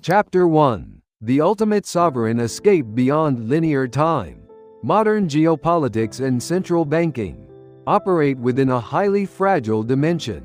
Chapter 1: The Ultimate Sovereign Escape Beyond Linear Time. Modern geopolitics and central banking operate within a highly fragile dimension.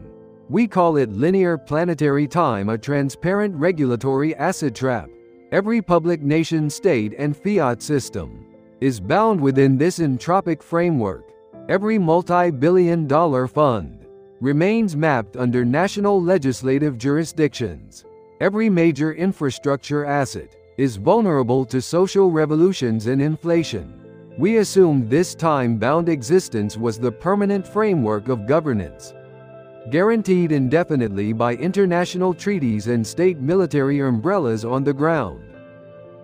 We call it linear planetary time, a transparent regulatory acid trap. Every public nation-state and fiat system is bound within this entropic framework. Every multi-billion-dollar fund remains mapped under national legislative jurisdictions. Every major infrastructure asset is vulnerable to social revolutions and inflation. We assumed this time-bound existence was the permanent framework of governance, guaranteed indefinitely by international treaties and state military umbrellas on the ground.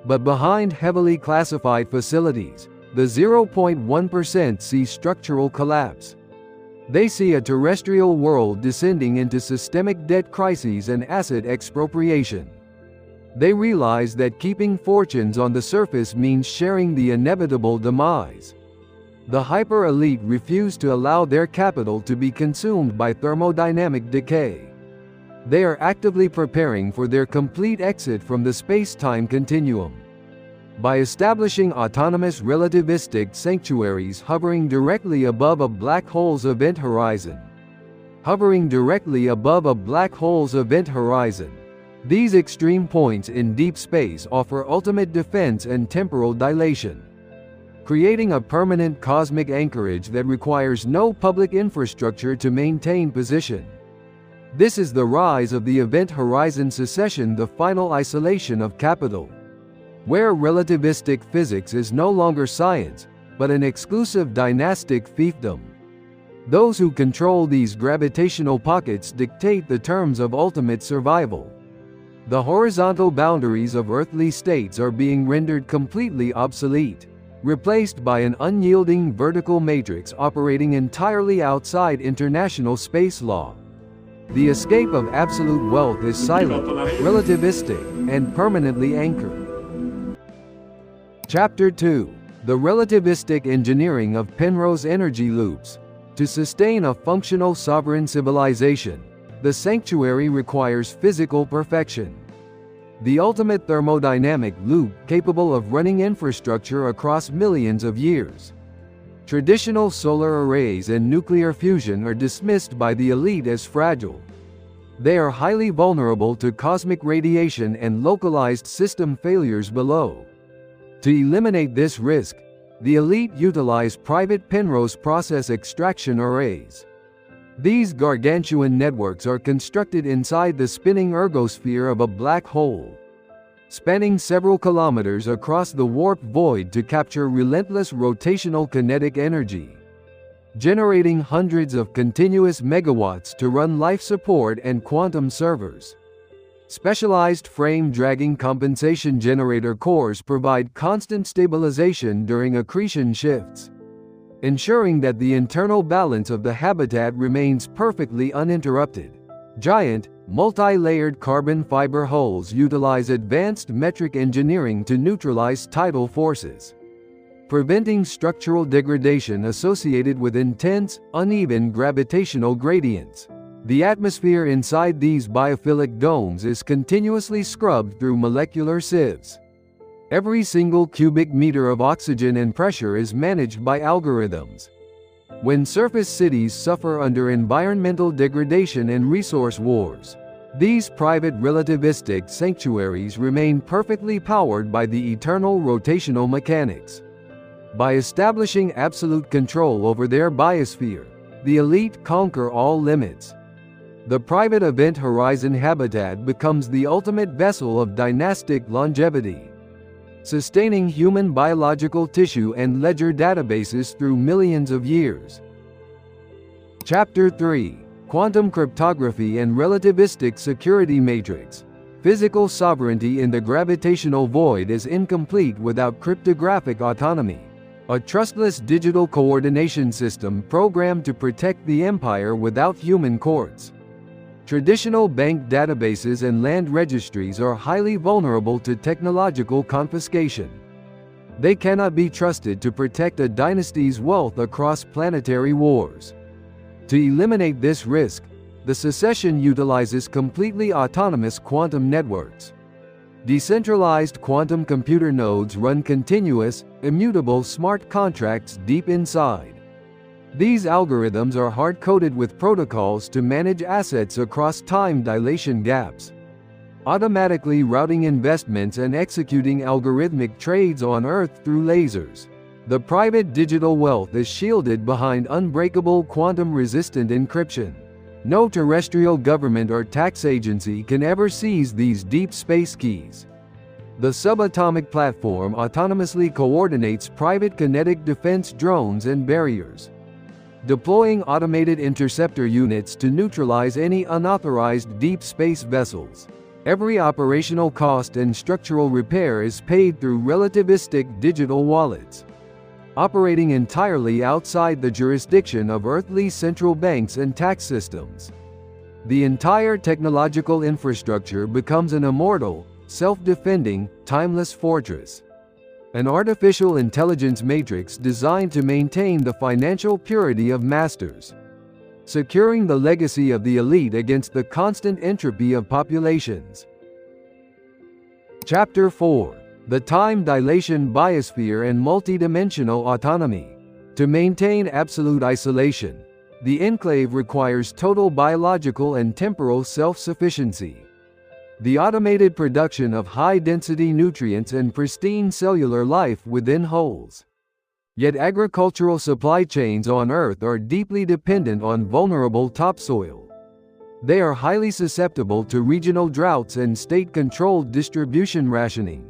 But behind heavily classified facilities, the 0.1% see structural collapse. They see a terrestrial world descending into systemic debt crises and asset expropriation. They realize that keeping fortunes on the surface means sharing the inevitable demise. The hyper-elite refuse to allow their capital to be consumed by thermodynamic decay. They are actively preparing for their complete exit from the space-time continuum. By establishing autonomous relativistic sanctuaries hovering directly above a black hole's event horizon. These extreme points in deep space offer ultimate defense and temporal dilation, creating a permanent cosmic anchorage that requires no public infrastructure to maintain position. This is the rise of the event Horizon Secession, the final isolation of capital, where relativistic physics is no longer science, but an exclusive dynastic fiefdom. Those who control these gravitational pockets dictate the terms of ultimate survival. The horizontal boundaries of earthly states are being rendered completely obsolete, replaced by an unyielding vertical matrix operating entirely outside international space law. The escape of absolute wealth is silent, relativistic, and permanently anchored. Chapter 2: The Relativistic Engineering of Penrose Energy Loops. To sustain a functional sovereign civilization, the sanctuary requires physical perfection. The ultimate thermodynamic loop capable of running infrastructure across millions of years. Traditional solar arrays and nuclear fusion are dismissed by the elite as fragile. They are highly vulnerable to cosmic radiation and localized system failures below. To eliminate this risk, the elite utilize private Penrose process extraction arrays. These gargantuan networks are constructed inside the spinning ergosphere of a black hole, spanning several kilometers across the warp void to capture relentless rotational kinetic energy, generating hundreds of continuous megawatts to run life support and quantum servers. Specialized frame-dragging compensation generator cores provide constant stabilization during accretion shifts, ensuring that the internal balance of the habitat remains perfectly uninterrupted. Giant, multi-layered carbon fiber hulls utilize advanced metric engineering to neutralize tidal forces, preventing structural degradation associated with intense, uneven gravitational gradients. The atmosphere inside these biophilic domes is continuously scrubbed through molecular sieves. Every single cubic meter of oxygen and pressure is managed by algorithms. When surface cities suffer under environmental degradation and resource wars, these private relativistic sanctuaries remain perfectly powered by the eternal rotational mechanics. By establishing absolute control over their biosphere, the elite conquer all limits. The private event horizon habitat becomes the ultimate vessel of dynastic longevity, sustaining human biological tissue and ledger databases through millions of years. Chapter 3: Quantum Cryptography and Relativistic Security Matrix. Physical sovereignty in the gravitational void is incomplete without cryptographic autonomy, a trustless digital coordination system programmed to protect the empire without human courts. Traditional bank databases and land registries are highly vulnerable to technological confiscation. They cannot be trusted to protect a dynasty's wealth across planetary wars. To eliminate this risk, the Secession utilizes completely autonomous quantum networks. Decentralized quantum computer nodes run continuous, immutable smart contracts deep inside. These algorithms are hard-coded with protocols to manage assets across time dilation gaps, automatically routing investments and executing algorithmic trades on Earth through lasers. The private digital wealth is shielded behind unbreakable quantum-resistant encryption. No terrestrial government or tax agency can ever seize these deep space keys. The subatomic platform autonomously coordinates private kinetic defense drones and barriers, deploying automated interceptor units to neutralize any unauthorized deep space vessels. Every operational cost and structural repair is paid through relativistic digital wallets, operating entirely outside the jurisdiction of earthly central banks and tax systems. The entire technological infrastructure becomes an immortal, self-defending, timeless fortress. An artificial intelligence matrix designed to maintain the financial purity of masters, securing the legacy of the elite against the constant entropy of populations. Chapter 4: The Time-Dilation Biosphere and Multidimensional Autonomy. To maintain absolute isolation, the enclave requires total biological and temporal self-sufficiency. The automated production of high-density nutrients and pristine cellular life within holes. Yet agricultural supply chains on Earth are deeply dependent on vulnerable topsoil. They are highly susceptible to regional droughts and state-controlled distribution rationing.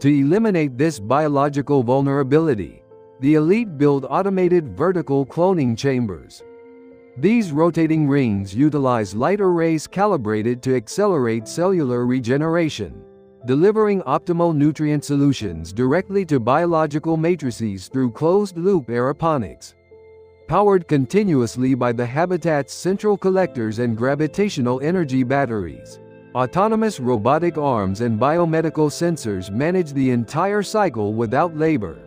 To eliminate this biological vulnerability, the elite build automated vertical cloning chambers. These rotating rings utilize light arrays calibrated to accelerate cellular regeneration, delivering optimal nutrient solutions directly to biological matrices through closed-loop aeroponics. Powered continuously by the habitat's central collectors and gravitational energy batteries, autonomous robotic arms and biomedical sensors manage the entire cycle without labor,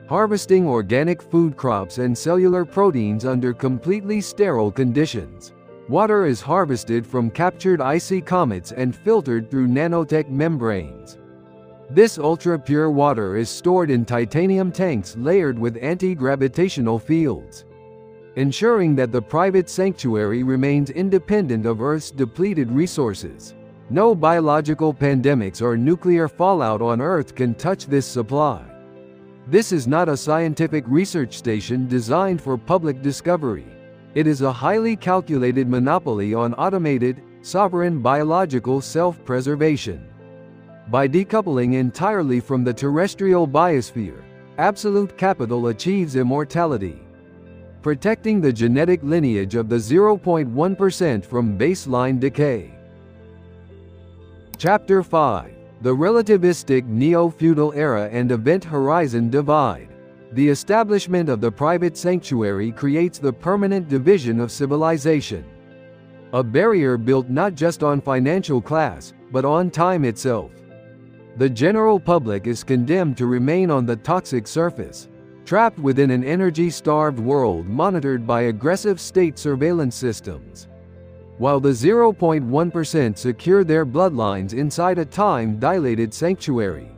harvesting organic food crops and cellular proteins under completely sterile conditions. Water is harvested from captured icy comets and filtered through nanotech membranes. This ultra-pure water is stored in titanium tanks layered with anti-gravitational fields, ensuring that the private sanctuary remains independent of Earth's depleted resources. No biological pandemics or nuclear fallout on Earth can touch this supply. This is not a scientific research station designed for public discovery. It is a highly calculated monopoly on automated, sovereign biological self-preservation. By decoupling entirely from the terrestrial biosphere, absolute capital achieves immortality, protecting the genetic lineage of the 0.1% from baseline decay. Chapter 5: The Relativistic Neo-Feudal Era and Event Horizon Divide. The establishment of the private sanctuary creates the permanent division of civilization. A barrier built not just on financial class, but on time itself. The general public is condemned to remain on the toxic surface, trapped within an energy-starved world monitored by aggressive state surveillance systems, while the 0.1% secure their bloodlines inside a time-dilated sanctuary,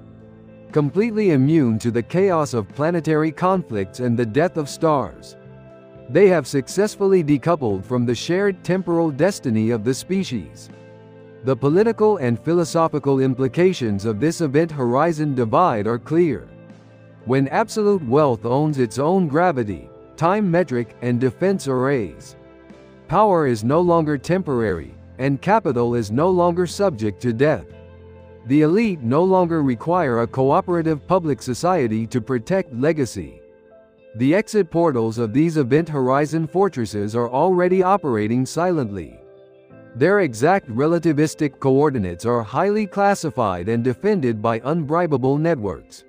completely immune to the chaos of planetary conflicts and the death of stars. They have successfully decoupled from the shared temporal destiny of the species. The political and philosophical implications of this event horizon divide are clear. When absolute wealth owns its own gravity, time metric, and defense arrays, power is no longer temporary, and capital is no longer subject to death. The elite no longer require a cooperative public society to protect legacy. The exit portals of these event horizon fortresses are already operating silently. Their exact relativistic coordinates are highly classified and defended by unbribable networks.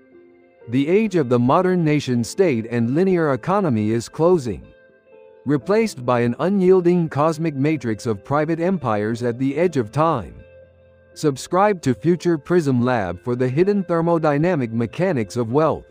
The age of the modern nation-state and linear economy is closing, replaced by an unyielding cosmic matrix of private empires at the edge of time. Subscribe to future Prism Lab for the hidden thermodynamic mechanics of wealth.